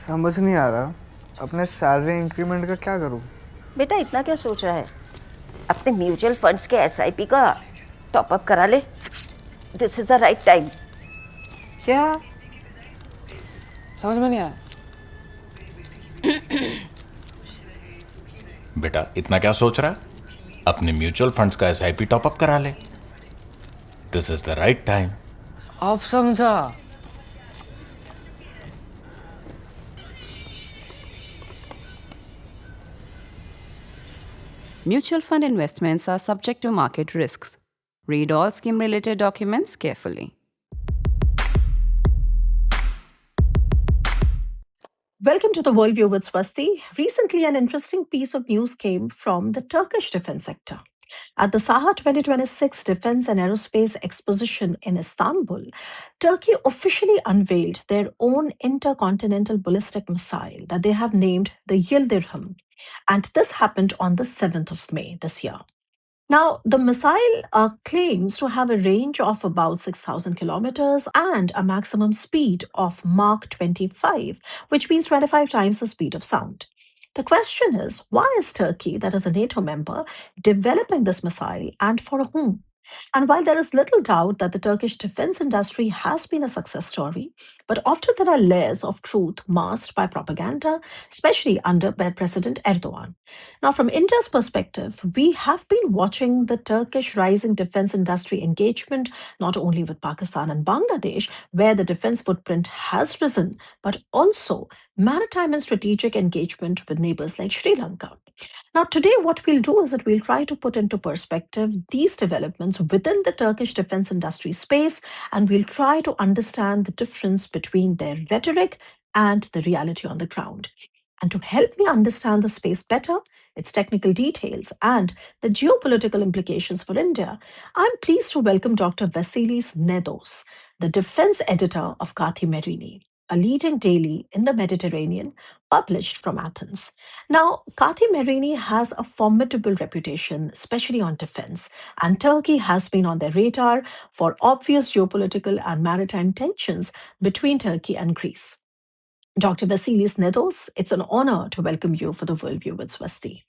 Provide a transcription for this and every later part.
समझ नहीं आ रहा अपने सैलरी इंक्रीमेंट का क्या करूं। बेटा इतना क्या सोच रहा है? अपने म्यूचुअल फंड्स के एसआईपी का टॉपअप करा ले। This is the right time. क्या? समझ में नहीं आया। बेटा इतना क्या सोच रहा है? अपने म्यूचुअल फंड्स का एसआईपी टॉपअप करा ले। This is the right time. अब समझा। Mutual fund investments are subject to market risks. Read all scheme-related documents carefully. Welcome to the Worldview with Swasti. Recently, an interesting piece of news came from the Turkish defense sector. At the CAATSAA 2026 Defense and Aerospace Exposition in Istanbul, Turkey officially unveiled their own intercontinental ballistic missile that they have named the Yildirim. And this happened on the 7th of May this year. Now, the missile claims to have a range of about 6,000 kilometers and a maximum speed of Mach 25, which means 25 times the speed of sound. The question is, why is Turkey, that is a NATO member, developing this missile and for whom? And while there is little doubt that the Turkish defense industry has been a success story, but often there are layers of truth masked by propaganda, especially under President Erdogan. Now, from India's perspective, we have been watching the Turkish rising defense industry engagement, not only with Pakistan and Bangladesh, where the defense footprint has risen, but also maritime and strategic engagement with neighbors like Sri Lanka. Now, today, what we'll do is that we'll try to put into perspective these developments within the Turkish defense industry space, and we'll try to understand the difference between their rhetoric and the reality on the ground. And to help me understand the space better, its technical details, and the geopolitical implications for India, I'm pleased to welcome Dr. Vasilis Nedos, the defense editor of Kathimerini, a leading daily in the Mediterranean, published from Athens. Now, Kathimerini has a formidable reputation, especially on defense, and Turkey has been on their radar for obvious geopolitical and maritime tensions between Turkey and Greece. Dr. Vasilis Nedos, it's an honor to welcome you for the Worldview with Swasti.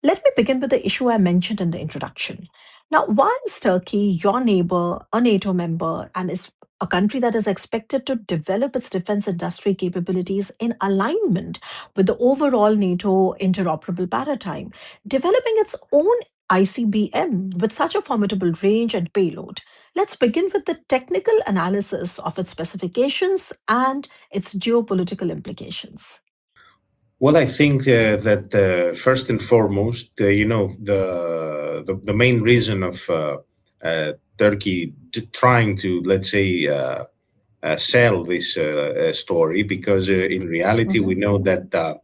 Let me begin with the issue I mentioned in the introduction. Now, why is Turkey, your neighbor, a NATO member, and is a country that is expected to develop its defense industry capabilities in alignment with the overall NATO interoperable paradigm, developing its own ICBM with such a formidable range and payload? Let's begin with the technical analysis of its specifications and its geopolitical implications. Well, I think that first and foremost, the main reason of Turkey trying to, let's say, sell this story, because in reality we know that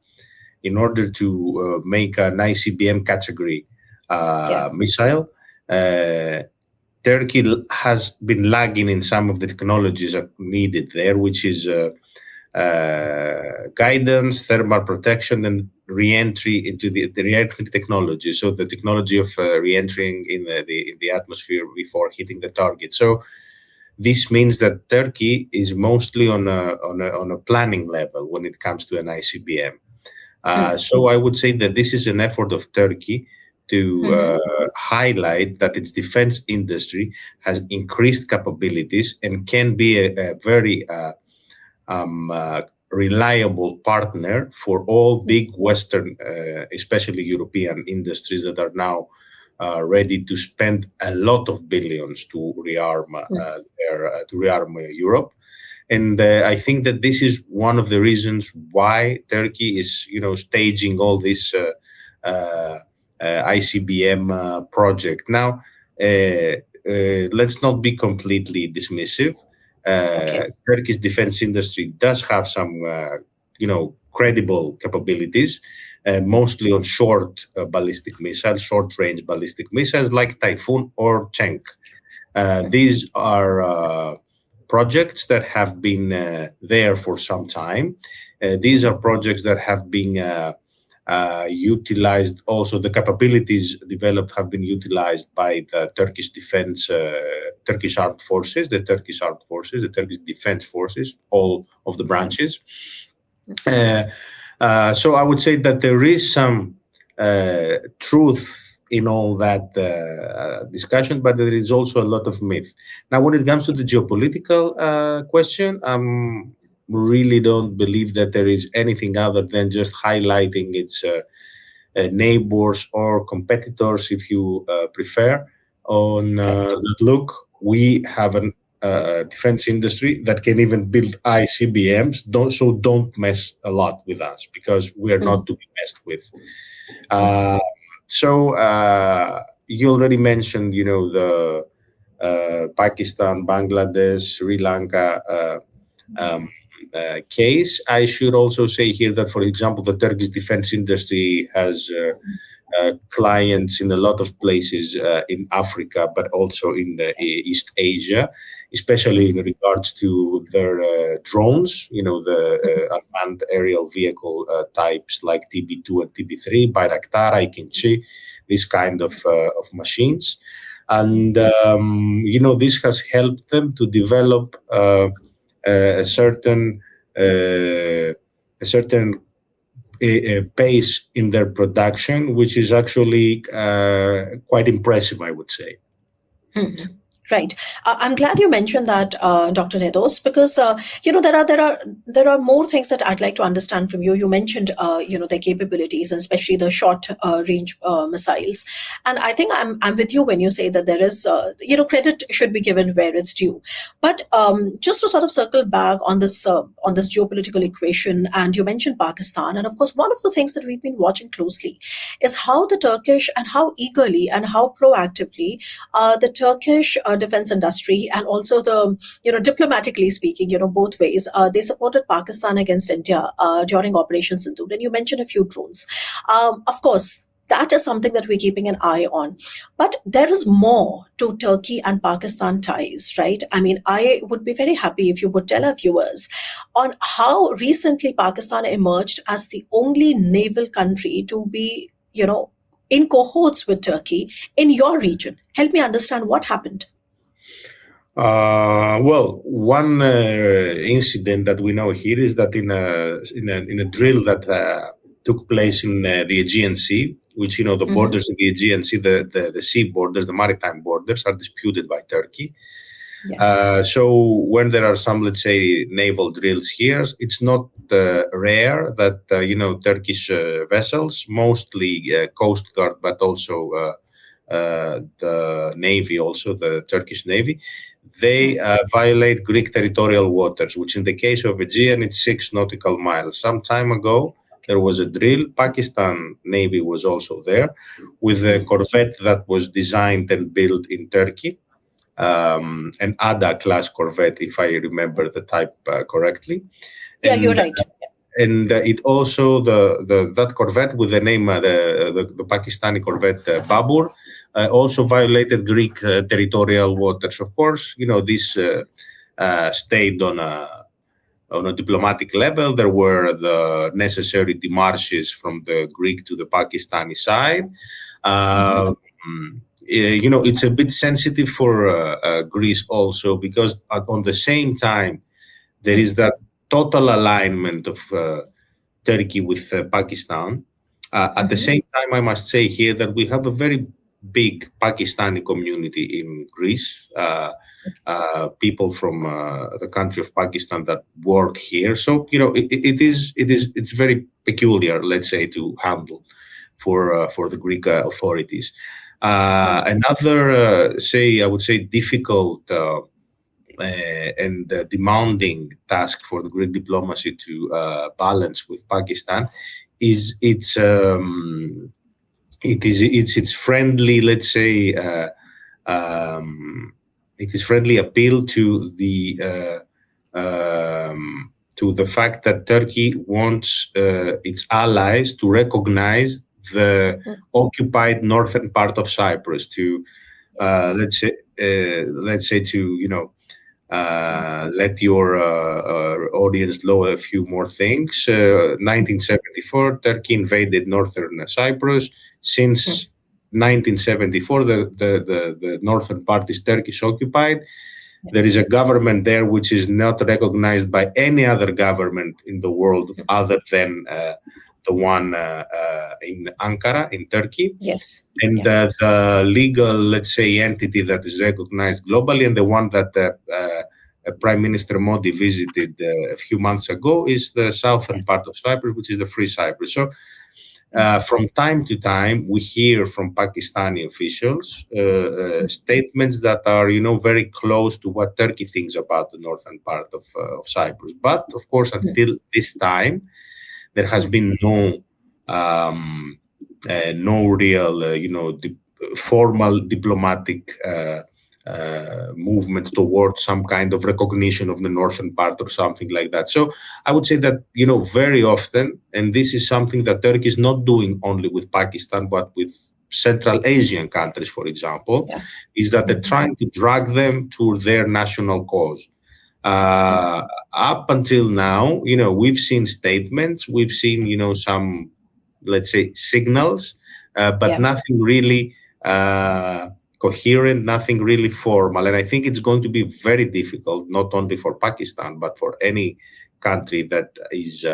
in order to make an ICBM category missile, Turkey has been lagging in some of the technologies that needed there, which is guidance, thermal protection, and re-entry into the re-entry technology. So the technology of re-entering in the atmosphere before hitting the target. So this means that Turkey is mostly on a planning level when it comes to an ICBM. So I would say that this is an effort of Turkey to highlight that its defense industry has increased capabilities and can be a very reliable partner for all big Western, especially European industries that are now ready to spend a lot of billions to rearm Europe. And I think that this is one of the reasons why Turkey is, staging all this ICBM project. Now, let's not be completely dismissive. Turkey's defense industry does have some, credible capabilities, mostly on short short-range ballistic missiles like Typhoon or Cenk. These are projects that have been there for some time. These are projects that have been utilized. Also, the capabilities developed have been utilized by the Turkish armed forces, the Turkish Defense Forces, all of the branches. So I would say that there is some truth in all that discussion, but there is also a lot of myth. Now, when it comes to the geopolitical question, really don't believe that there is anything other than just highlighting its neighbors or competitors, if you prefer, on that look, we have an defense industry that can even build ICBMs. Don't mess a lot with us, because we are not to be messed with. You already mentioned, the Pakistan, Bangladesh, Sri Lanka case. I should also say here that, for example, the Turkish defense industry has clients in a lot of places in Africa, but also in East Asia, especially in regards to their drones, the unmanned aerial vehicle types like TB2 and TB3, Bayraktar, Ikinci, this kind of machines. And, this has helped them to develop a certain pace in their production, which is actually quite impressive, I would say. Right. I'm glad you mentioned that, Dr. Nedos, because there are more things that I'd like to understand from you. You mentioned their capabilities, and especially the short range missiles. And I think I'm with you when you say that there is credit should be given where it's due. But just to sort of circle back on this geopolitical equation, and you mentioned Pakistan, and of course one of the things that we've been watching closely is how the Turkish, and how eagerly and how proactively the Turkish defense industry, and also the diplomatically speaking, both ways, they supported Pakistan against India during Operation Sindoor. And you mentioned a few drones. Of course, that is something that we're keeping an eye on. But there is more to Turkey and Pakistan ties, right? I mean, I would be very happy if you would tell our viewers on how recently Pakistan emerged as the only naval country to be, in cohorts with Turkey in your region. Help me understand what happened. Well, one incident that we know here is that in a drill that took place in the Aegean Sea, which the borders of the Aegean Sea, the sea borders, the maritime borders, are disputed by Turkey. Yeah. So when there are some, let's say, naval drills here, it's not rare that Turkish vessels, mostly Coast Guard, but also the Navy, also the Turkish Navy, they violate Greek territorial waters, which in the case of Aegean, it's 6 nautical miles. Some time ago, there was a drill. Pakistan Navy was also there with a corvette that was designed and built in Turkey, an Ada class corvette, if I remember the type correctly. Yeah, you're right. And it also that corvette with the name the Pakistani corvette Babur also violated Greek territorial waters. Of course, this stayed on a diplomatic level. There were the necessary démarches from the Greek to the Pakistani side. It's a bit sensitive for Greece also, because on the same time there is that total alignment of Turkey with Pakistan. At the same time, I must say here that we have a very big Pakistani community in Greece, people from the country of Pakistan that work here. So it's very peculiar, let's say, to handle for the Greek authorities. Another, I would say, difficult and demanding task for the Greek diplomacy to balance with Pakistan is its friendly, let's say, it is friendly appeal to the fact that Turkey wants its allies to recognize the occupied northern part of Cyprus, to let's say to let your audience know a few more things. 1974, Turkey invaded northern Cyprus. Since 1974, the northern part is Turkish occupied. There is a government there which is not recognized by any other government in the world other than the one in Ankara, in Turkey. Yes. And the legal, let's say, entity that is recognized globally, and the one that Prime Minister Modi visited a few months ago, is the southern part of Cyprus, which is the Free Cyprus. So from time to time, we hear from Pakistani officials statements that are, very close to what Turkey thinks about the northern part of Cyprus. But of course, until this time, there has been no real, formal diplomatic movement towards some kind of recognition of the northern part or something like that. So I would say that, very often, and this is something that Turkey is not doing only with Pakistan, but with Central Asian countries, for example, is that they're trying to drag them to their national cause. Up until now, we've seen statements, we've seen, some, let's say, signals, but nothing really coherent, nothing really formal. And I think it's going to be very difficult, not only for Pakistan, but for any country that is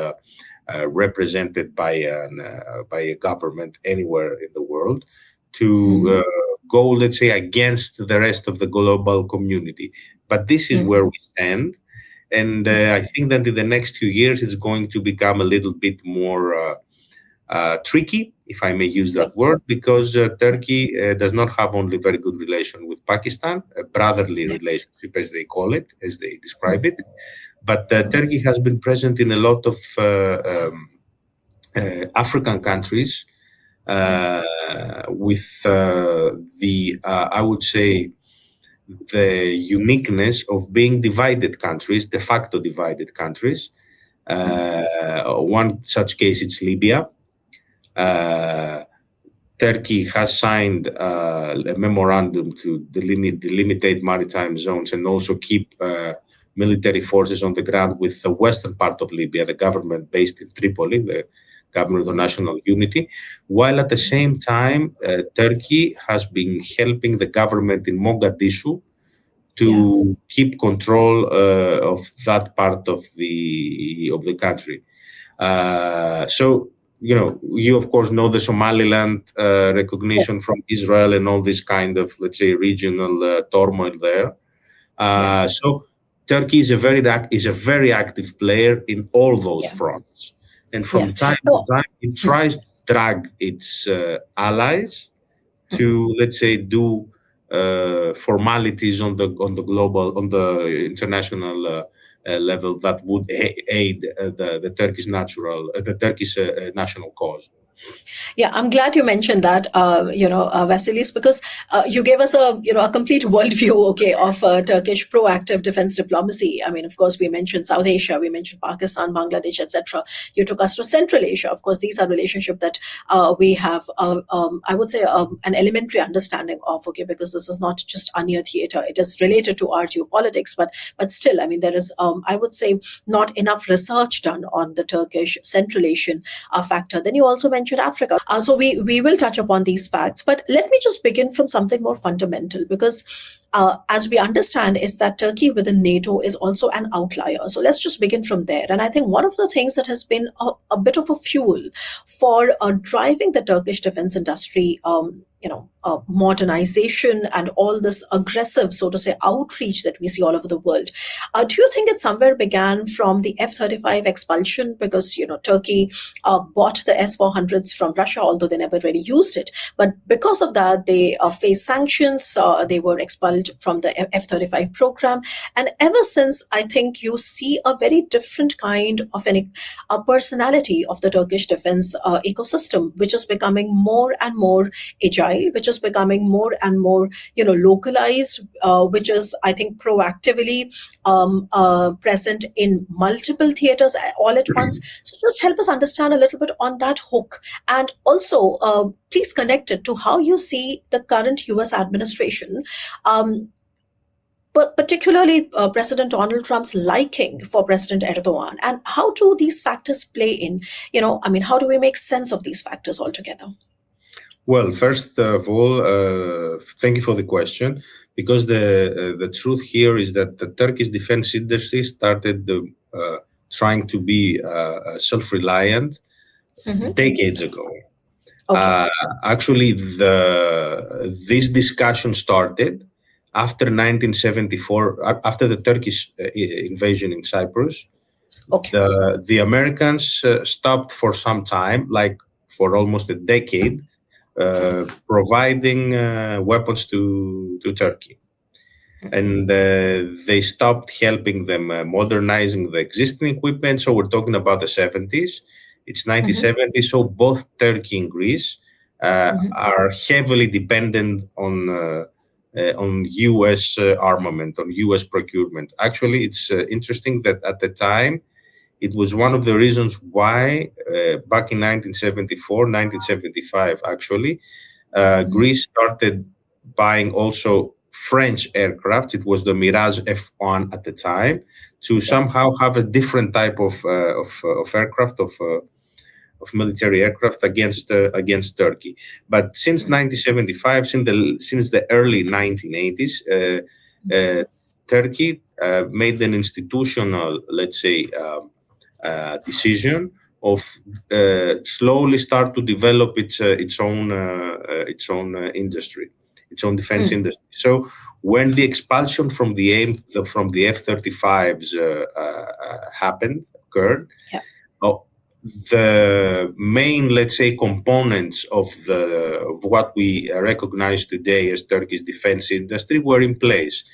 represented by a government anywhere in the world to go, let's say, against the rest of the global community. But this is where we stand. And I think that in the next few years, it's going to become a little bit more tricky, if I may use that word, because Turkey does not have only very good relation with Pakistan, a brotherly relationship, as they call it, as they describe it. But Turkey has been present in a lot of African countries with I would say, the uniqueness of being divided countries, de facto divided countries. One such case, it's Libya. Turkey has signed a memorandum to delimitate maritime zones and also keep military forces on the ground with the western part of Libya, the government based in Tripoli, the government of national unity, while at the same time, Turkey has been helping the government in Mogadishu to keep control of that part of the country. So, you of course know the Somaliland recognition from Israel and all this kind of, let's say, regional turmoil there. So Turkey is a very active player in all those fronts. And from time to time, it tries to drag its allies to, let's say, do formalities on the international level that would aid the Turkish national cause. Yeah, I'm glad you mentioned that, Vasilis, because you gave us a complete worldview, of Turkish proactive defense diplomacy. I mean, of course, we mentioned South Asia, we mentioned Pakistan, Bangladesh, etc. You took us to Central Asia. Of course, these are relationships that we have, I would say, an elementary understanding of, because this is not just a near theater. It is related to our geopolitics, but still, I mean, there is, I would say, not enough research done on the Turkish Central Asian factor. Then you also mentioned Africa. So we will touch upon these facts, but let me just begin from something more fundamental, because as we understand is that Turkey within NATO is also an outlier. So let's just begin from there. And I think one of the things that has been a bit of a fuel for driving the Turkish defense industry, modernization and all this aggressive, so to say, outreach that we see all over the world. Do you think it somewhere began from the F-35 expulsion? Because, Turkey bought the S-400s from Russia, although they never really used it. But because of that, they faced sanctions. They were expelled from the F-35 program. And ever since, I think you see a very different kind of a personality of the Turkish defense ecosystem, which is becoming more and more agile, which is becoming more and more, localized, which is, I think, proactively present in multiple theaters all at once. So just help us understand a little bit on that hook. And also, please connect it to how you see the current US administration, but particularly President Donald Trump's liking for President Erdogan. And how do these factors play in, how do we make sense of these factors altogether? Well, first of all, thank you for the question, because the truth here is that the Turkish defense industry started trying to be self-reliant decades ago. Okay. Actually, this discussion started after 1974, after the Turkish invasion in Cyprus. Okay. The Americans stopped for some time, like for almost a decade, providing weapons to Turkey. And they stopped helping them modernizing the existing equipment. So we're talking about the 70s. It's 1970, so both Turkey and Greece are heavily dependent on U.S. Armament, on U.S. procurement. Actually, it's interesting that at the time, it was one of the reasons why back in 1974, 1975, actually, Greece started buying also French aircraft. It was the Mirage F1 at the time, to somehow have a different type of aircraft, of military aircraft against Turkey. But since 1975, since the early 1980s, Turkey made an institutional, let's say, decision of slowly start to develop its own industry, its own defense industry. So when the expulsion from the F-35s occurred, the main, let's say, components of what we recognize today as Turkish defense industry were in place.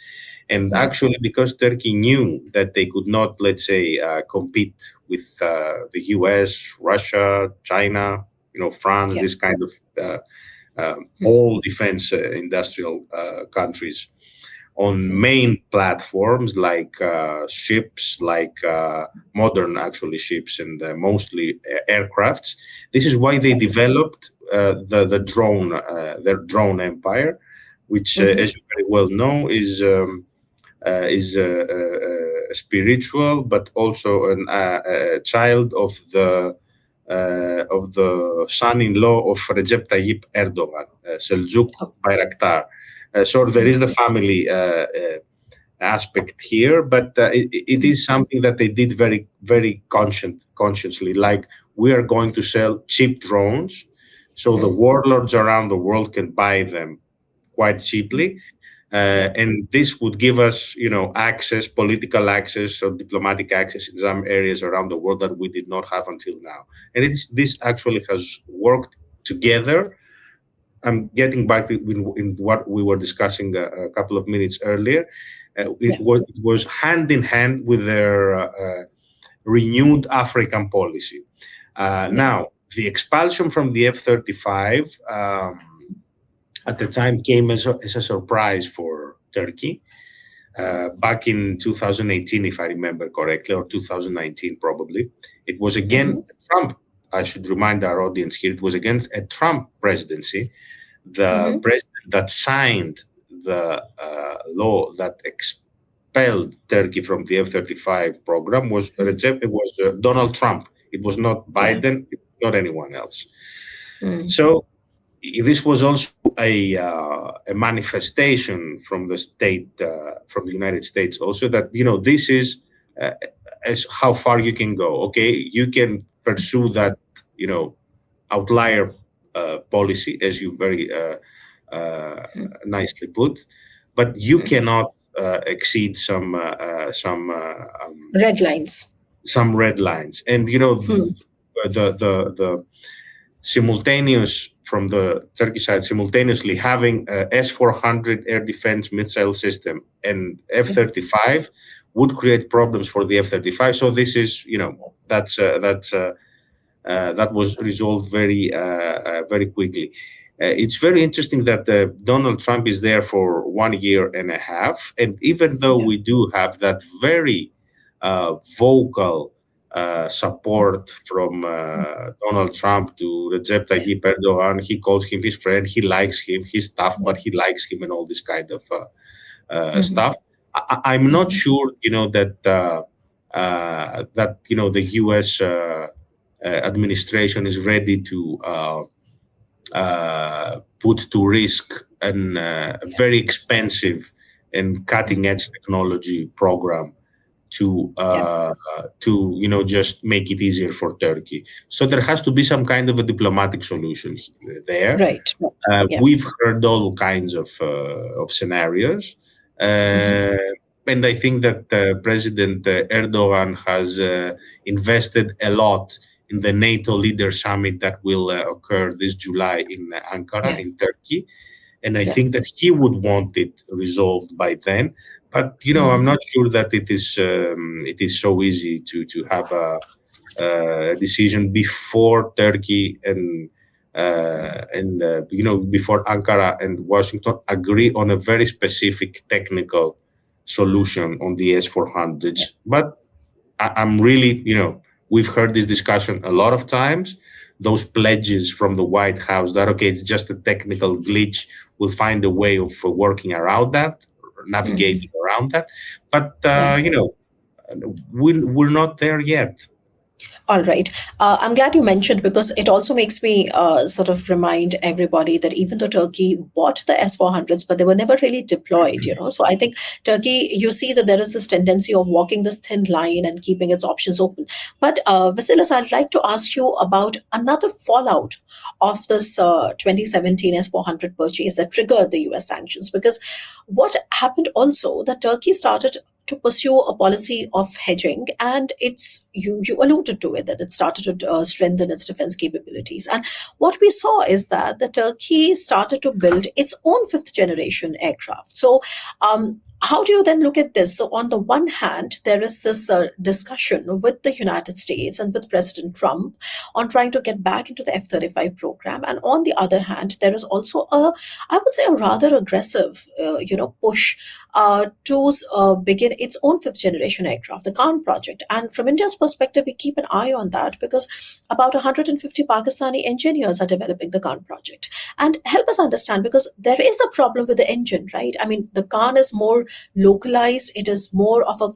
And actually, because Turkey knew that they could not, let's say, compete with the US, Russia, China, France, this kind of all defense industrial countries on main platforms like ships, like modern actually ships, and mostly aircrafts. This is why they developed their drone empire, which, as you very well know, is a spiritual, but also a child of the son-in-law of Recep Tayyip Erdogan, Seljuk Bayraktar. So there is the family aspect here, but it is something that they did very, very consciously. Like, we are going to sell cheap drones, so the warlords around the world can buy them quite cheaply. And this would give us, access, political access or diplomatic access in some areas around the world that we did not have until now. And this actually has worked together. I'm getting back in what we were discussing a couple of minutes earlier. It was hand in hand with their renewed African policy. Now, the expulsion from the F-35 at the time came as a surprise for Turkey. Back in 2018, if I remember correctly, or 2019 probably, it was again Trump. I should remind our audience here, it was against a Trump presidency. The president that signed the law that expelled Turkey from the F-35 program was Donald Trump. It was not Biden, it was not anyone else. So this was also a manifestation from the state, from the United States also, that, this is as how far you can go. Okay, you can pursue that, outlier policy, as you very nicely put, but you cannot exceed some Red lines. Some red lines. And the simultaneous, from the Turkish side, simultaneously having S-400 air defense missile system and F-35 would create problems for the F-35. So this is, that was resolved very, very quickly. It's very interesting that Donald Trump is there for 1 year and a half. And even though we do have that very vocal support from Donald Trump to Recep Tayyip Erdogan, he calls him his friend, he likes him, he's tough, but he likes him, and all this kind of stuff. I'm not sure, that the U.S. Administration is ready to put to risk very expensive and cutting-edge technology program to just make it easier for Turkey. So there has to be some kind of a diplomatic solution there. Right. We've heard all kinds of scenarios, and I think that President Erdogan has invested a lot in the NATO leader summit that will occur this July in Ankara, in Turkey. And I think that he would want it resolved by then. But I'm not sure that it is so easy to have a decision before Turkey and before Ankara and Washington agree on a very specific technical solution on the S-400s. But I'm really, we've heard this discussion a lot of times. Those pledges from the White House that, okay, it's just a technical glitch, we'll find a way of working around that, navigating around that. But, we're not there yet. All right. I'm glad you mentioned, because it also makes me sort of remind everybody that even though Turkey bought the S-400s, but they were never really deployed, So I think Turkey, you see that there is this tendency of walking this thin line and keeping its options open. But Vasilis, I'd like to ask you about another fallout of this 2017 S-400 purchase that triggered the US sanctions. Because what happened also, that Turkey started to pursue a policy of hedging, and you alluded to it, that it started to strengthen its defense capabilities. And what we saw is that the Turkey started to build its own fifth generation aircraft. So how do you then look at this? So on the one hand, there is this discussion with the United States and with President Trump on trying to get back into the F-35 program. And on the other hand, there is also a rather aggressive, push to begin its own fifth generation aircraft, the Kaan project. And from India's perspective, we keep an eye on that, because about 150 Pakistani engineers are developing the Kaan project. And help us understand, because there is a problem with the engine, right? I mean, the Kaan is more localized. It is more of a,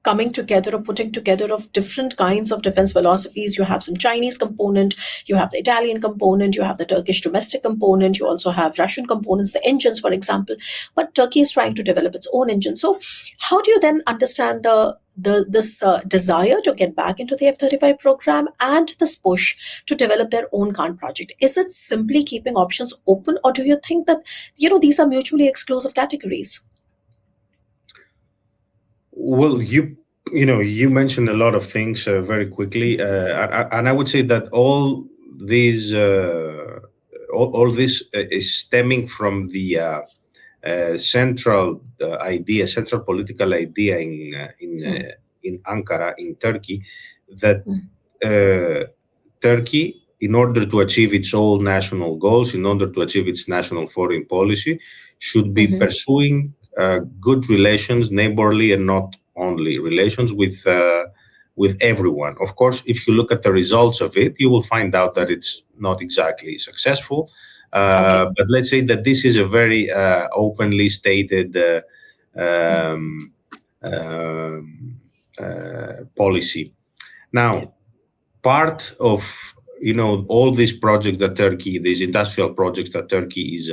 coming together or putting together of different kinds of defense philosophies. You have some Chinese component, you have the Italian component, you have the Turkish domestic component, you also have Russian components, the engines, for example. But Turkey is trying to develop its own engine. So how do you then understand this desire to get back into the F-35 program and this push to develop their own Kaan project? Is it simply keeping options open, or do you think that, these are mutually exclusive categories? Well, you mentioned a lot of things very quickly, and I would say that all this is stemming from the central political idea in Ankara, in Turkey, that Turkey, in order to achieve its own national goals, in order to achieve its national foreign policy, should be pursuing good relations, neighborly and not only relations with everyone. Of course, if you look at the results of it, you will find out that it's not exactly successful. But let's say that this is a very openly stated policy. Now, part of all these projects that Turkey, these industrial projects that Turkey is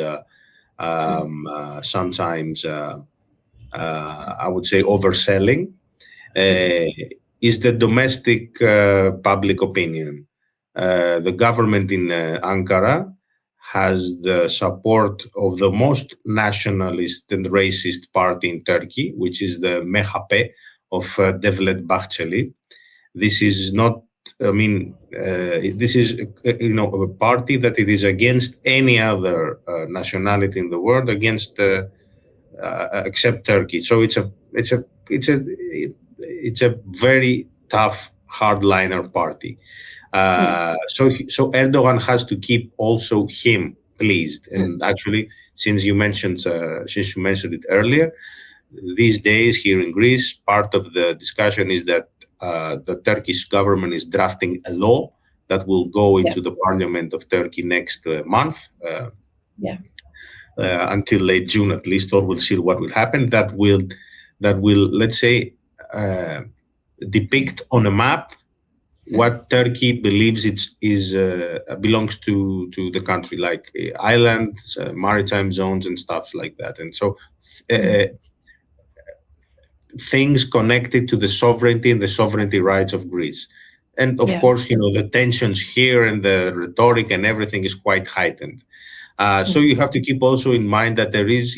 sometimes, I would say, overselling, is the domestic public opinion. The government in Ankara has the support of the most nationalist and racist party in Turkey, which is the MHP of Devlet Bahçeli. This is not, this is a party that it is against any other nationality in the world, except Turkey. So it's a very tough hardliner party. So Erdogan has to keep also him pleased. And actually, since you mentioned it earlier, these days here in Greece, part of the discussion is that the Turkish government is drafting a law that will go into the parliament of Turkey next month. Until late June at least, or we'll see what will happen. That will, let's say, depict on a map what Turkey believes belongs to the country, like islands, maritime zones, and stuff like that. And so things connected to the sovereignty and the sovereignty rights of Greece. And of course, the tensions here and the rhetoric and everything is quite heightened. So you have to keep also in mind that there is,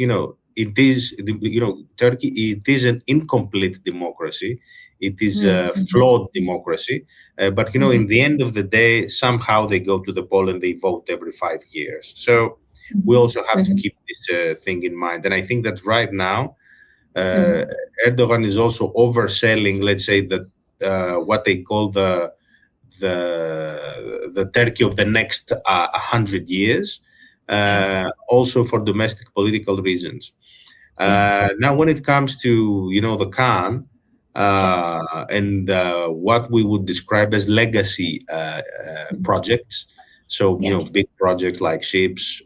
Turkey, it is an incomplete democracy. It is a flawed democracy. But, in the end of the day, somehow they go to the poll and they vote every 5 years. So we also have to keep this thing in mind. And I think that right now, Erdogan is also overselling, let's say, that what they call the Turkey of the next 100 years, also for domestic political reasons. Now, when it comes to the Kaan and what we would describe as legacy projects, so big projects like ships,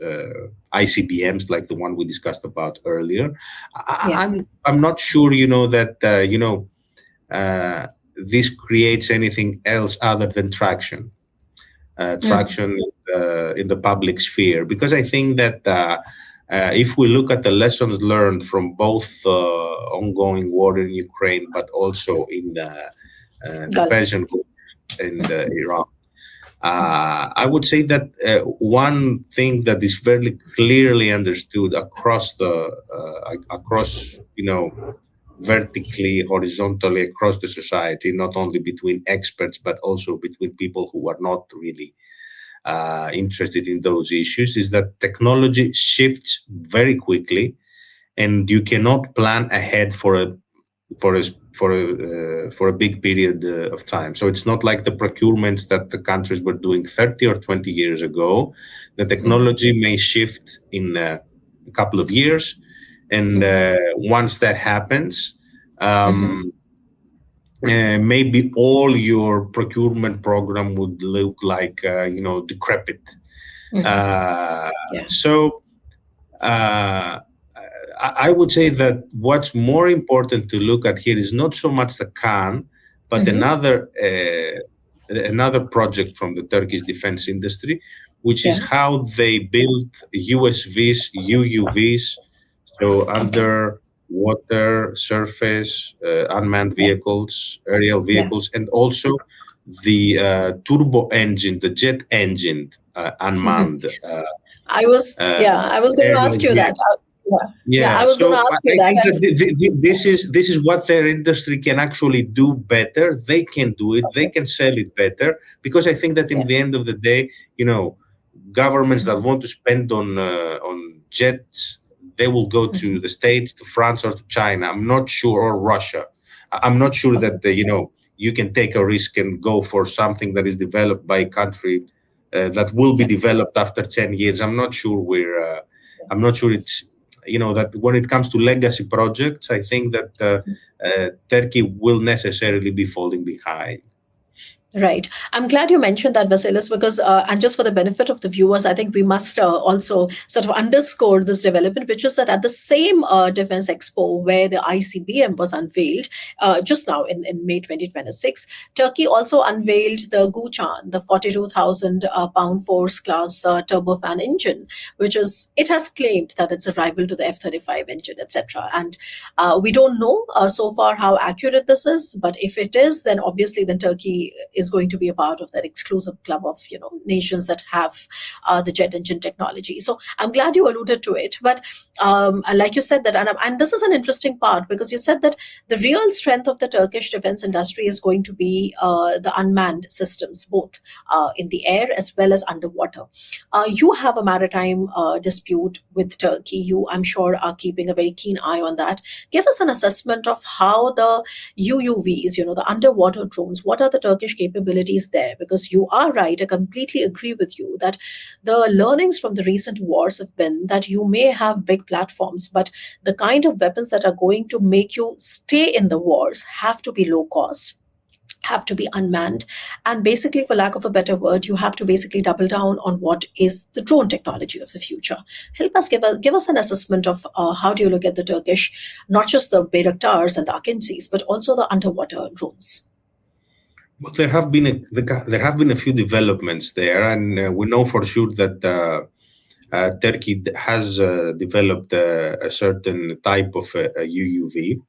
ICBMs, like the one we discussed about earlier. I'm not sure that this creates anything else other than traction in the public sphere, because I think that if we look at the lessons learned from both ongoing war in Ukraine, but also in the Persian Gulf and Iran, I would say that one thing that is very clearly understood across vertically, horizontally across the society, not only between experts, but also between people who are not really interested in those issues, is that technology shifts very quickly, and you cannot plan ahead for a big period of time. So it's not like the procurements that the countries were doing 30 or 20 years ago. The technology may shift in a couple of years. And once that happens, maybe all your procurement program would look like, decrepit. So I would say that what's more important to look at here is not so much the Kaan, but another project from the Turkish defense industry, which is how they build USVs, UUVs, so underwater, surface, unmanned vehicles, aerial vehicles, and also the turbo engine, the jet engine, unmanned. I was going to ask you that. I was going to ask you that. This is what their industry can actually do better. They can do it. They can sell it better, because I think that in the end of the day, governments that want to spend on jets, they will go to the States, to France, or to China. I'm not sure, or Russia. I'm not sure that you can take a risk and go for something that is developed by a country that will be developed after 10 years. I'm not sure I'm not sure it's that when it comes to legacy projects, I think that Turkey will necessarily be falling behind. Right. I'm glad you mentioned that, Vasilis, because, and just for the benefit of the viewers, I think we must also sort of underscore this development, which is that at the same Defense Expo where the ICBM was unveiled just now in May 2026, Turkey also unveiled the Guchan, the 42,000 pound force class turbofan engine, it has claimed that it's a rival to the F-35 engine, etc. And we don't know so far how accurate this is, but if it is, then obviously Turkey is going to be a part of that exclusive club of nations that have the jet engine technology. So I'm glad you alluded to it. But like you said that, and this is an interesting part, because you said that the real strength of the Turkish defense industry is going to be the unmanned systems, both in the air as well as underwater. You have a maritime dispute with Turkey. You, I'm sure, are keeping a very keen eye on that. Give us an assessment of how the UUVs, the underwater drones, what are the Turkish capabilities there? Because you are right, I completely agree with you that the learnings from the recent wars have been that you may have big platforms, but the kind of weapons that are going to make you stay in the wars have to be low cost, have to be unmanned, and basically, for lack of a better word, you have to basically double down on what is the drone technology of the future. Help us, give us an assessment of how do you look at the Turkish, not just the Bayraktars and the Akinzis, but also the underwater drones. Well, there have been a few developments there, and we know for sure that Turkey has developed a certain type of UUV,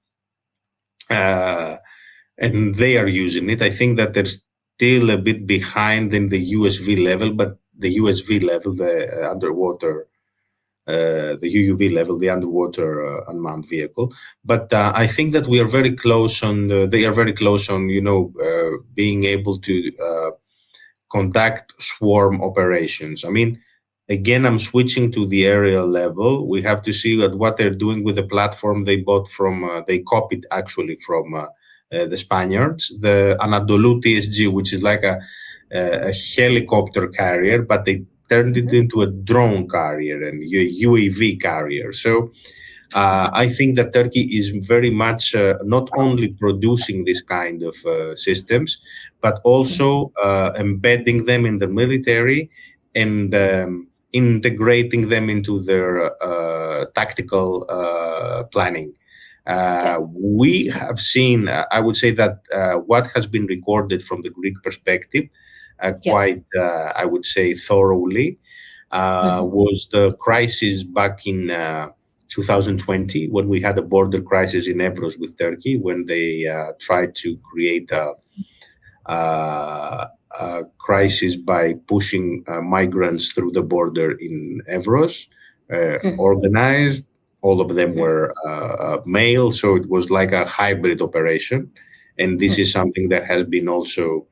and they are using it. I think that they're still a bit behind in the USV level, but the USV level, the underwater, the UUV level, the underwater unmanned vehicle. But I think that we are very close on. They are very close on, being able to conduct swarm operations. I mean, again, I'm switching to the aerial level. We have to see what they're doing with the platform they bought from. They copied actually from the Spaniards, the Anadolu TSG, which is like a helicopter carrier, but they turned it into a drone carrier and a UAV carrier. So I think that Turkey is very much not only producing this kind of systems, but also embedding them in the military and integrating them into their tactical planning. We have seen, I would say that what has been recorded from the Greek perspective quite, I would say, thoroughly, was the crisis back in 2020, when we had a border crisis in Evros with Turkey, when they tried to create a crisis by pushing migrants through the border in Evros, organized. All of them were male, so it was like a hybrid operation. And this is something that has been also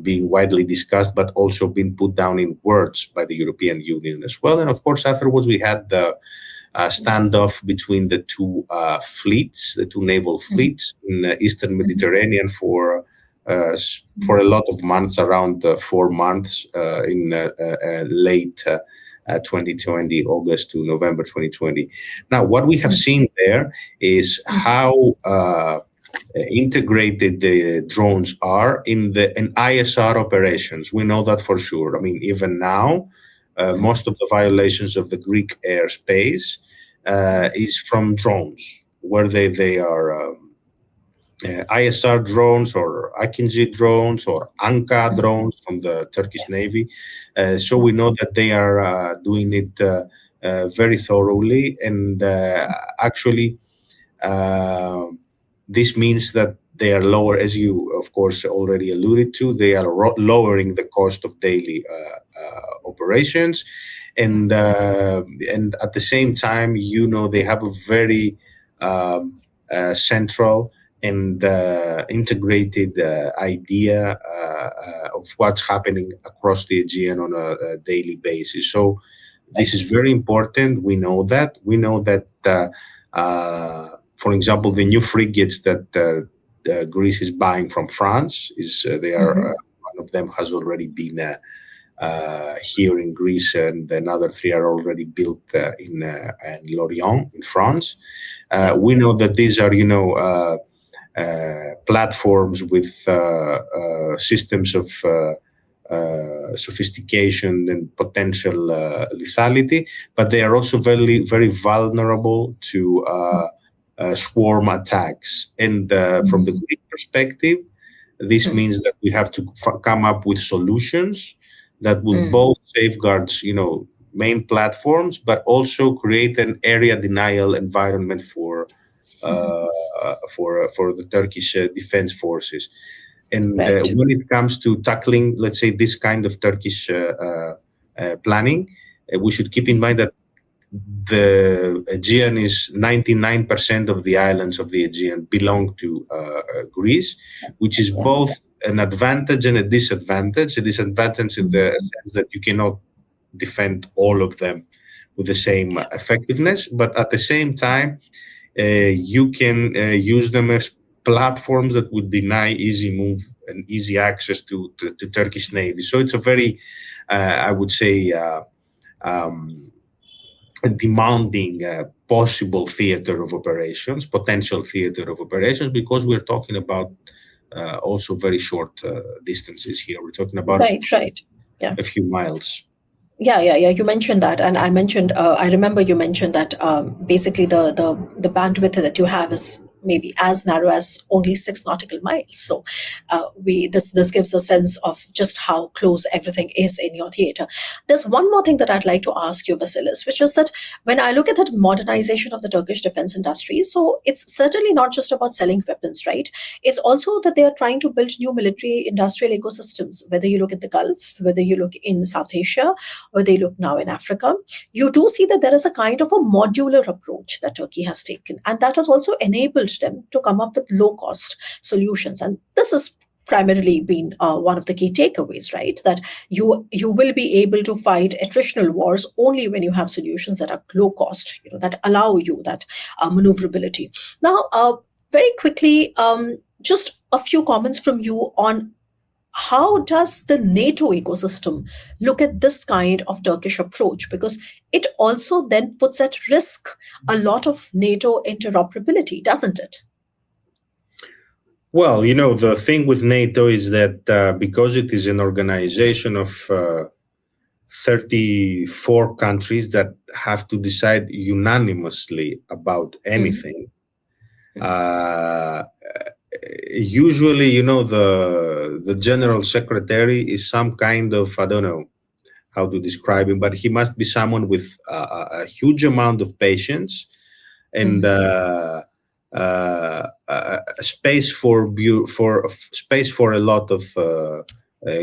being widely discussed, but also been put down in words by the European Union as well. And of course, afterwards, we had the standoff between the two fleets, the two naval fleets in the Eastern Mediterranean for a lot of months, around 4 months in late 2020, August to November 2020. Now, what we have seen there is how integrated the drones are in ISR operations. We know that for sure. I mean, even now, most of the violations of the Greek airspace is from drones, where they are ISR drones or Akinci drones or Anka drones from the Turkish Navy. So we know that they are doing it very thoroughly, and actually this means that they are lower, as you of course already alluded to, they are lowering the cost of daily operations, and at the same time, they have a very central and integrated idea of what's happening across the Aegean on a daily basis. So this is very important. We know that. For example, the new frigates that Greece is buying from France one of them has already been here in Greece, and another 3 are already built in Lorient in France. We know that these are, platforms with systems of sophistication and potential lethality, but they are also very, very vulnerable to swarm attacks. And from the Greek perspective, this means that we have to come up with solutions that will both safeguard, main platforms, but also create an area denial environment for the Turkish defense forces. And when it comes to tackling, let's say, this kind of Turkish planning, we should keep in mind that the Aegean is 99% of the islands of the Aegean belong to Greece, which is both an advantage and a disadvantage. A disadvantage in the sense that you cannot defend all of them with the same effectiveness, but at the same time, you can use them as platforms that would deny easy move and easy access to Turkish Navy. So it's a very, I would say, demanding possible theater of operations, potential theater of operations, because we're talking about also very short distances here. We're talking about a few miles. Yeah. You mentioned that, and I mentioned. I remember you mentioned that basically the bandwidth that you have is maybe as narrow as only 6 nautical miles. So this gives a sense of just how close everything is in your theater. There's one more thing that I'd like to ask you, Vasilis, which is that when I look at that modernization of the Turkish defense industry, so it's certainly not just about selling weapons, right? It's also that they are trying to build new military industrial ecosystems, whether you look at the Gulf, whether you look in South Asia, whether you look now in Africa. You do see that there is a kind of a modular approach that Turkey has taken, and that has also enabled them to come up with low-cost solutions. And this has primarily been one of the key takeaways, right? That you will be able to fight attritional wars only when you have solutions that are low cost, that allow you that maneuverability. Now, very quickly, just a few comments from you on how does the NATO ecosystem look at this kind of Turkish approach? Because it also then puts at risk a lot of NATO interoperability, doesn't it? Well, the thing with NATO is that because it is an organization of 34 countries that have to decide unanimously about anything, usually, the general secretary is some kind of, I don't know how to describe him, but he must be someone with a huge amount of patience and space for a lot of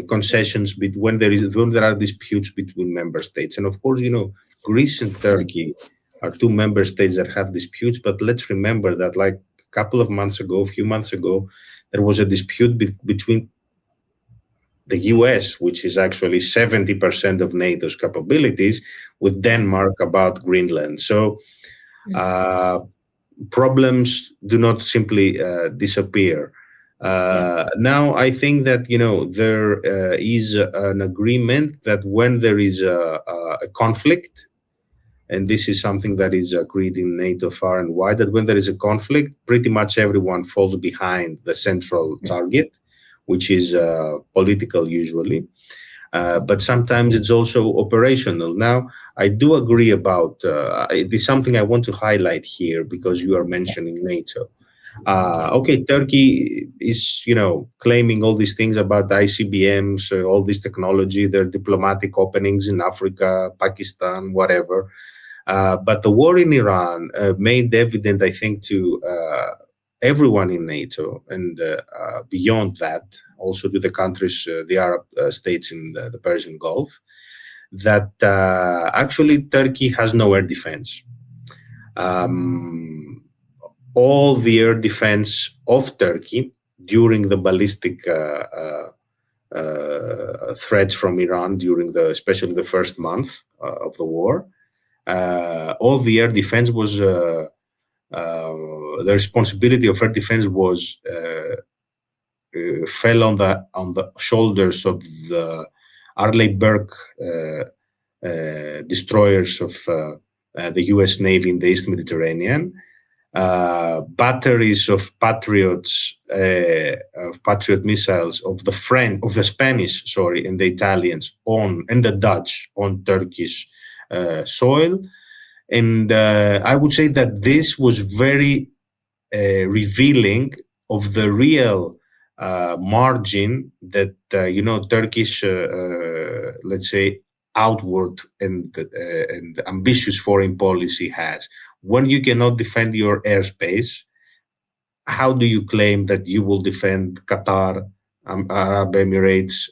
concessions when there are disputes between member states. And of course, Greece and Turkey are two member states that have disputes. But let's remember that, like a few months ago, there was a dispute between the US, which is actually 70% of NATO's capabilities, with Denmark about Greenland. So problems do not simply disappear. Now, I think that, there is an agreement that when there is a conflict, and this is something that is agreed in NATO far and wide, that when there is a conflict, pretty much everyone falls behind the central target, which is political usually. But sometimes it's also operational. Now, I do agree about, it is something I want to highlight here because you are mentioning NATO. Okay, Turkey is, claiming all these things about ICBMs, all this technology, their diplomatic openings in Africa, Pakistan, whatever. But the war in Iran made evident, I think, to everyone in NATO and beyond that, also to the countries, the Arab states in the Persian Gulf, that actually Turkey has no air defense. All the air defense of Turkey during the ballistic threats from Iran, especially the first month of the war, all the air defense was the responsibility of air defense was fell on the shoulders of the Arleigh-Burke destroyers of the U.S. Navy in the East Mediterranean. Batteries of Patriot missiles of the Spanish, and the Italians and the Dutch on Turkish soil. And I would say that this was very revealing of the real margin that Turkish, let's say, outward and ambitious foreign policy has. When you cannot defend your airspace, how do you claim that you will defend Qatar, Arab Emirates,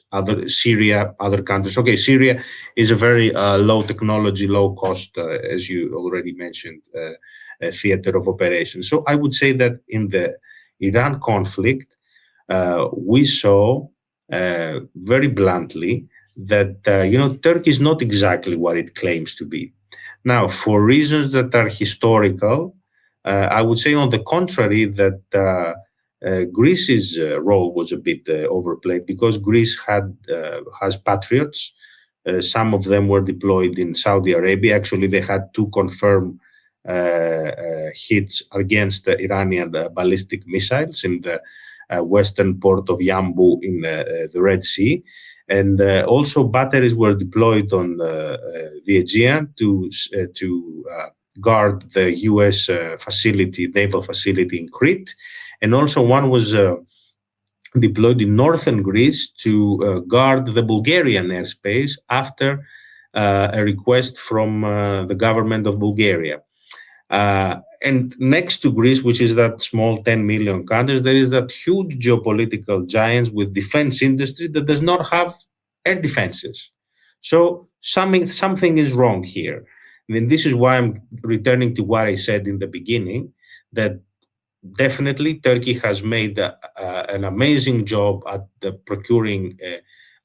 Syria, other countries? Okay, Syria is a very low technology, low cost, as you already mentioned, theater of operations. So I would say that in the Iran conflict, we saw very bluntly that Turkey is not exactly what it claims to be. Now, for reasons that are historical, I would say on the contrary that Greece's role was a bit overplayed because Greece has patriots. Some of them were deployed in Saudi Arabia. Actually, they had 2 confirmed hits against the Iranian ballistic missiles in the western port of Yanbu in the Red Sea. And also batteries were deployed on the Aegean to guard the U.S. naval facility in Crete, and also one was deployed in northern Greece to guard the Bulgarian airspace after a request from the government of Bulgaria. And next to Greece, which is that small 10 million countries, there is that huge geopolitical giant with defense industry that does not have air defenses. So something is wrong here. And this is why I'm returning to what I said in the beginning, that definitely Turkey has made an amazing job at procuring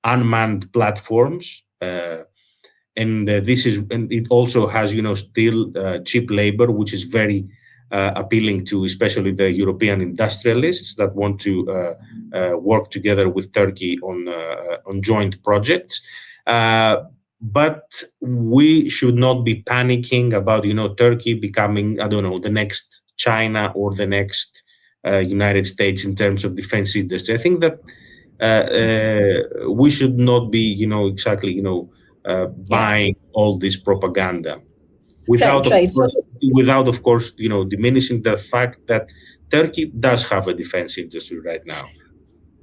unmanned platforms. And it also has, still cheap labor, which is very appealing to especially the European industrialists that want to work together with Turkey on joint projects. But we should not be panicking about, Turkey becoming, the next China or the next United States in terms of defense industry. I think that we should not be, buying all this propaganda without, of course, diminishing the fact that Turkey does have a defense industry right now.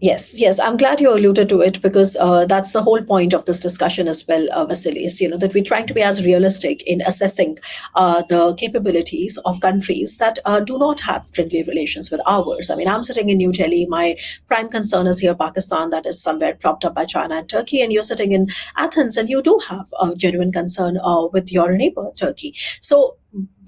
Yes. I'm glad you alluded to it, because that's the whole point of this discussion as well, Vasilis, that we're trying to be as realistic in assessing the capabilities of countries that do not have friendly relations with ours. I mean, I'm sitting in New Delhi. My prime concern is here, Pakistan, that is somewhere propped up by China and Turkey. And you're sitting in Athens, and you do have a genuine concern with your neighbor, Turkey. So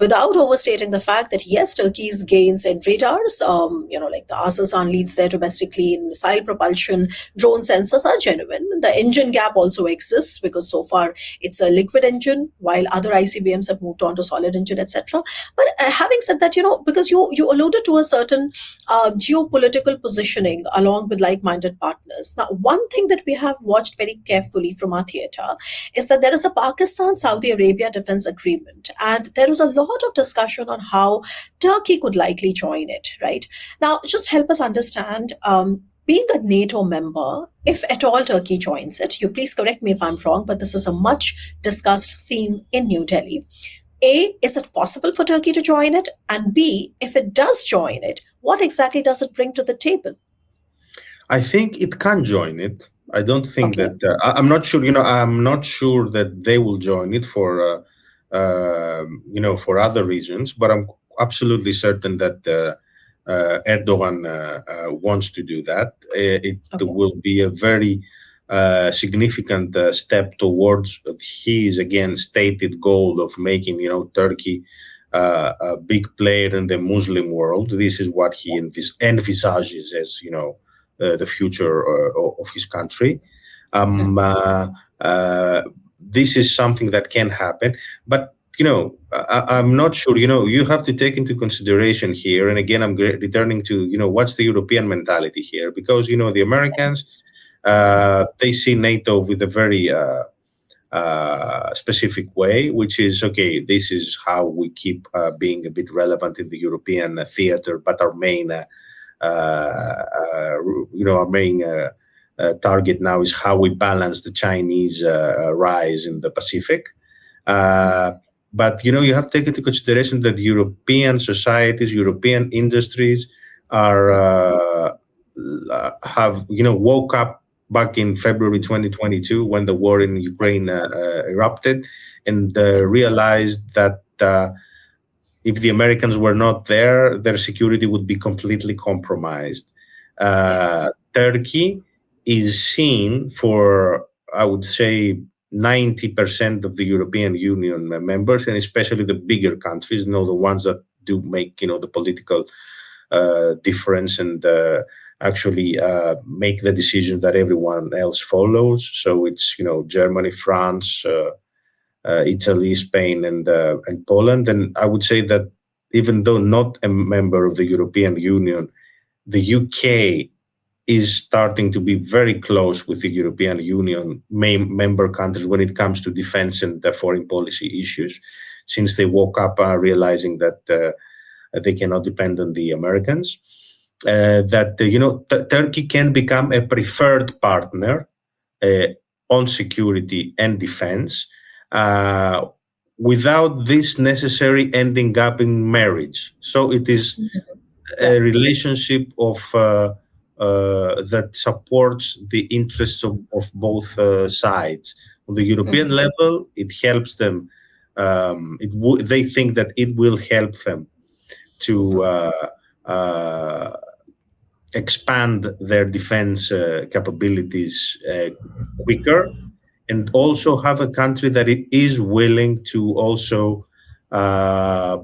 without overstating the fact that, yes, Turkey's gains in radars, like the Aselsan leads there domestically in missile propulsion, drone sensors are genuine. The engine gap also exists, because so far it's a liquid engine, while other ICBMs have moved on to solid engine, etc. But having said that, because you alluded to a certain geopolitical positioning along with like-minded partners. Now, one thing that we have watched very carefully from our theatre is that there is a Pakistan-Saudi Arabia defense agreement, and there is a lot of discussion on how Turkey could likely join it, right? Now, just help us understand, being a NATO member, if at all Turkey joins it, you please correct me if I'm wrong, but this is a much discussed theme in New Delhi. A, is it possible for Turkey to join it? And B, if it does join it, what exactly does it bring to the table? I think it can join it. I don't think that, I'm not sure, I'm not sure that they will join it for other reasons, but I'm absolutely certain that Erdogan wants to do that. It will be a very significant step towards his, again, stated goal of making, Turkey a big player in the Muslim world. This is what he envisages as, the future of his country. This is something that can happen, but I'm not sure. You have to take into consideration here, and again, I'm returning to what's the European mentality here, because the Americans, they see NATO with a very specific way, which is this is how we keep being a bit relevant in the European theater, but our main target now is how we balance the Chinese rise in the Pacific. But you have to take into consideration that European societies, European industries have woke up back in February 2022 when the war in Ukraine erupted, and realized that if the Americans were not there, their security would be completely compromised. Turkey is seen for, I would say, 90% of the European Union members, and especially the bigger countries, the ones that do make, the political difference and actually make the decision that everyone else follows. So it's, Germany, France, Italy, Spain, and Poland. And I would say that even though not a member of the European Union, the UK is starting to be very close with the European Union main member countries when it comes to defense and foreign policy issues, since they woke up realizing that they cannot depend on the Americans. Turkey can become a preferred partner on security and defense without this necessary ending up in marriage. So it is a relationship of that supports the interests of both sides. On the European level, it helps them. They think that it will help them to expand their defense capabilities quicker, and also have a country that it is willing to also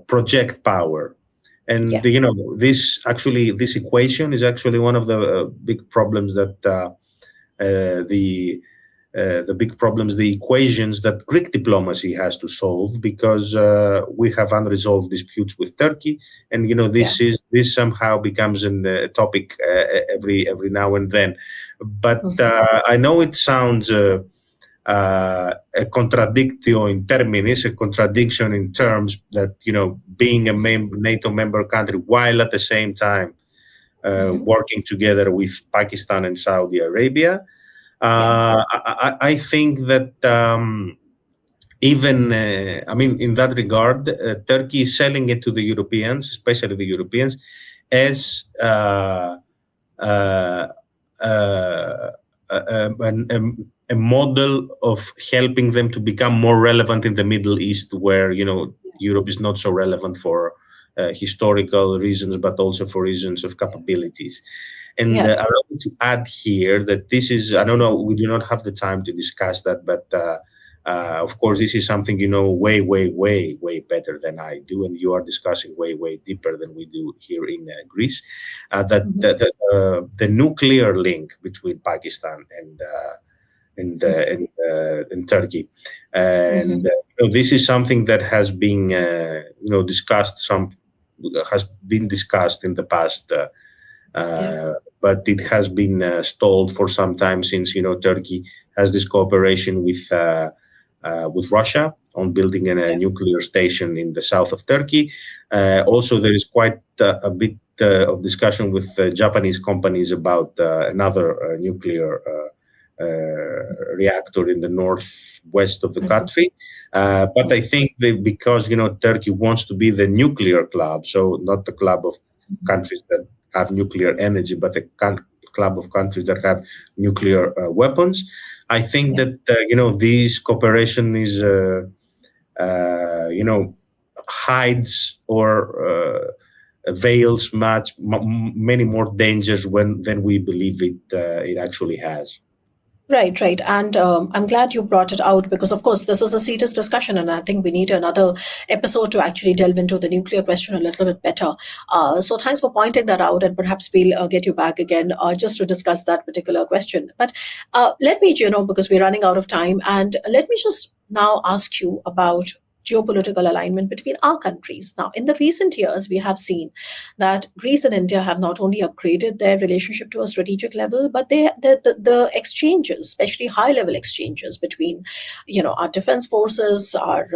project power. And this equation is actually one of the big problems that the equations that Greek diplomacy has to solve, because we have unresolved disputes with Turkey, and this somehow becomes a topic every now and then. But I know it sounds a contradictio in terminis, a contradiction in terms that being a NATO member country while at the same time working together with Pakistan and Saudi Arabia. I think that even in that regard, Turkey is selling it to the Europeans, especially the Europeans, as a model of helping them to become more relevant in the Middle East, where Europe is not so relevant for historical reasons, but also for reasons of capabilities. And I want to add here that this is, I don't know, we do not have the time to discuss that, but of course, this is something way, way, way, way better than I do, and you are discussing way, way deeper than we do here in Greece. The nuclear link between Pakistan and Turkey, and this is something that has been discussed in the past. But it has been stalled for some time, since Turkey has this cooperation with Russia on building a nuclear station in the south of Turkey. Also, there is quite a bit of discussion with Japanese companies about another nuclear reactor in the northwest of the country. But I think that because Turkey wants to be the nuclear club, so not the club of countries that have nuclear energy, but a club of countries that have nuclear weapons. I think that this cooperation is hides or veils many more dangers than we believe it actually has. Right. And I'm glad you brought it out, because, of course, this is a serious discussion, and I think we need another episode to actually delve into the nuclear question a little bit better. So thanks for pointing that out, and perhaps we'll get you back again just to discuss that particular question. But let me, because we're running out of time, and let me just now ask you about geopolitical alignment between our countries. Now, in the recent years, we have seen that Greece and India have not only upgraded their relationship to a strategic level, but the exchanges, especially high-level exchanges between, our defense forces, our,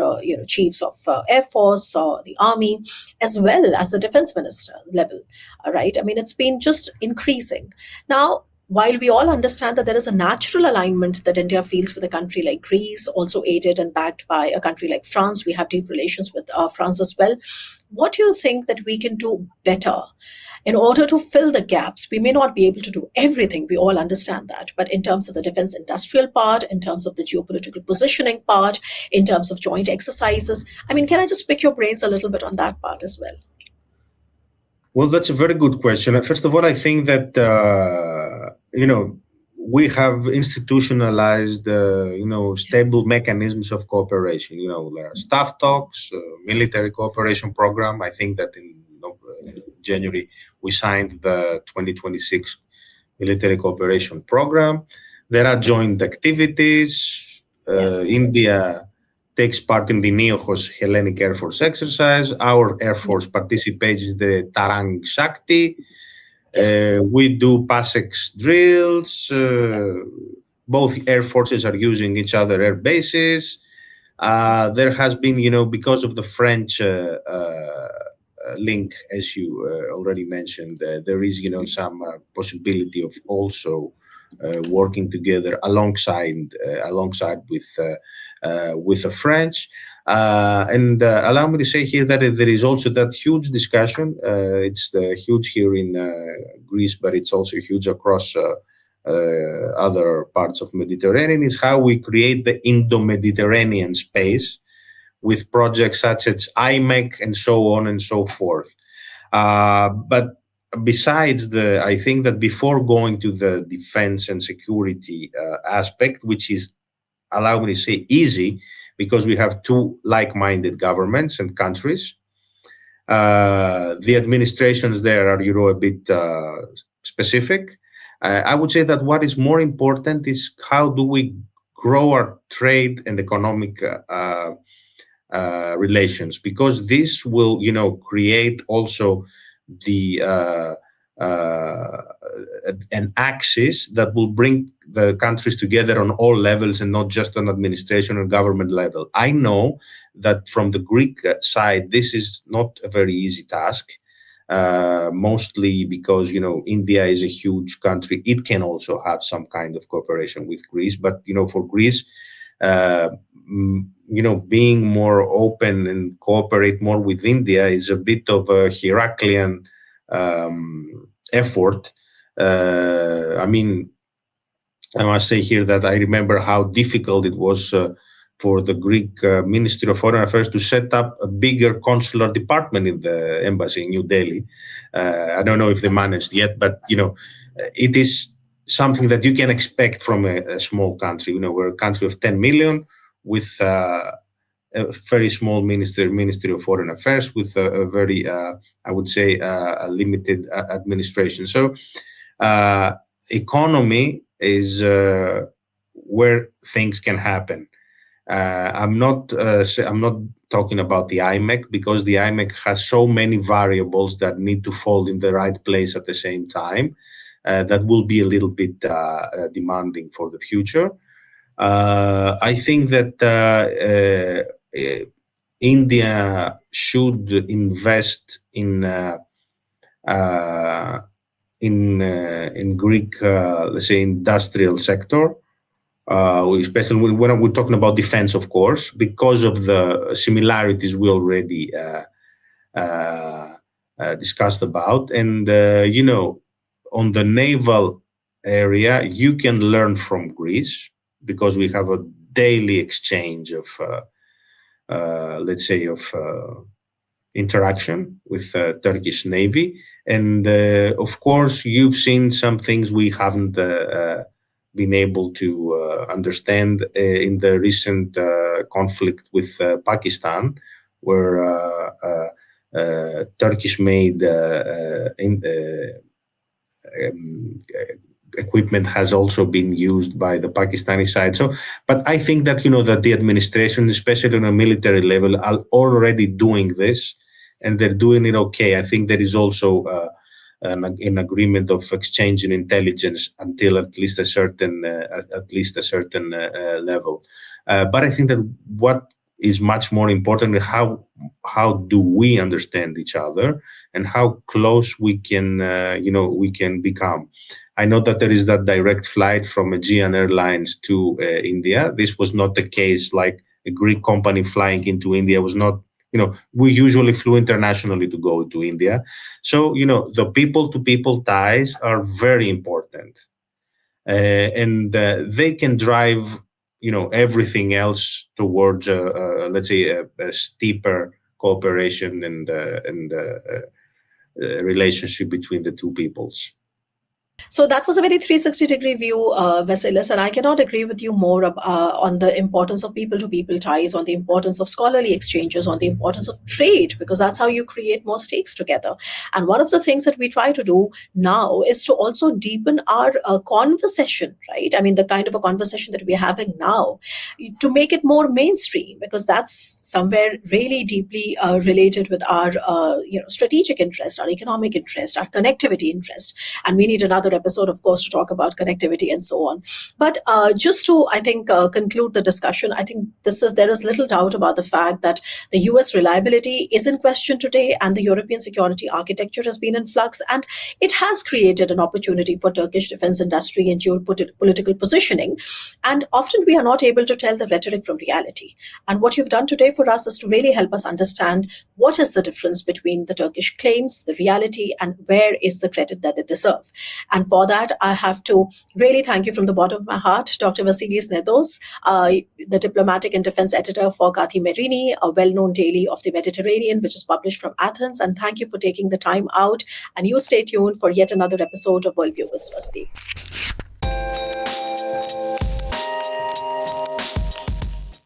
chiefs of Air Force, or the Army, as well as the defense minister level, right? It's been just increasing. Now, while we all understand that there is a natural alignment that India feels with a country like Greece, also aided and backed by a country like France, we have deep relations with France as well. What do you think that we can do better in order to fill the gaps? We may not be able to do everything, we all understand that, but in terms of the defense industrial part, in terms of the geopolitical positioning part, in terms of joint exercises, can I just pick your brains a little bit on that part as well? Well, that's a very good question. First of all, I think that we have institutionalized, stable mechanisms of cooperation. There are staff talks, military cooperation program. I think that in January we signed the 2026 military cooperation program. There are joint activities. India takes part in the Nedos Hellenic Air Force exercise. Our Air Force participates in the Tarang Shakti. We do PASEX drills. Both Air Forces are using each other air bases. There has been, because of the French link, as you already mentioned, there is, some possibility of also working together alongside with the French. And allow me to say here that there is also that huge discussion. It's huge here in Greece, but it's also huge across other parts of Mediterranean, is how we create the Indo-Mediterranean space with projects such as IMEC and so on and so forth. But besides I think that before going to the defense and security aspect, which is, allow me to say, easy, because we have two like-minded governments and countries. The administrations there are, a bit specific. I would say that what is more important is how do we grow our trade and economic relations, because this will, create also an axis that will bring the countries together on all levels and not just on administration and government level. I know that from the Greek side, this is not a very easy task, mostly because, India is a huge country. It can also have some kind of cooperation with Greece, but, for Greece, being more open and cooperate more with India is a bit of a Heraclean effort. I must say here that I remember how difficult it was for the Greek Ministry of Foreign Affairs to set up a bigger consular department in the embassy in New Delhi. I don't know if they managed yet, but it is something that you can expect from a small country. We're a country of 10 million with a very small Ministry of Foreign Affairs with a very, I would say, a limited administration. So economy is where things can happen. I'm not talking about the IMEC, because the IMEC has so many variables that need to fall in the right place at the same time. That will be a little bit demanding for the future. I think that India should invest in Greek, let's say, industrial sector, especially when we're talking about defense, of course, because of the similarities we already discussed about. And, on the naval area, you can learn from Greece, because we have a daily exchange of, let's say, of interaction with Turkish Navy. And of course, you've seen some things we haven't been able to understand in the recent conflict with Pakistan, where Turkish-made equipment has also been used by the Pakistani side. So, but I think that, that the administration, especially on a military level, are already doing this, and they're doing it okay. I think there is also an agreement of exchanging intelligence until at least a certain level. But I think that what is much more important is how do we understand each other and how close we can become. I know that there is that direct flight from Aegean Airlines to India. This was not the case. Like a Greek company flying into India was not, we usually flew internationally to go to India. So, the people-to-people ties are very important. And they can drive, everything else towards, let's say, a steeper cooperation and relationship between the two peoples. So that was a very 360-degree view, Vasilis, and I cannot agree with you more on the importance of people-to-people ties, on the importance of scholarly exchanges, on the importance of trade, because that's how you create more stakes together. And one of the things that we try to do now is to also deepen our conversation, right? I mean, the kind of a conversation that we're having now, to make it more mainstream, because that's somewhere really deeply related with our strategic interest, our economic interest, our connectivity interest. And we need another episode, of course, to talk about connectivity and so on. But just to, I think, conclude the discussion, I think there is little doubt about the fact that the US reliability is in question today, and the European security architecture has been in flux, and it has created an opportunity for Turkish defense industry and geopolitical positioning. And often we are not able to tell the rhetoric from reality. And what you've done today for us is to really help us understand what is the difference between the Turkish claims, the reality, and where is the credit that they deserve. And for that, I have to really thank you from the bottom of my heart, Dr. Vasilis Nedos, the diplomatic and defense editor for Kathimerini, a well-known daily of the Mediterranean, which is published from Athens. And thank you for taking the time out. And you stay tuned for yet another episode of Worldview with Swasti.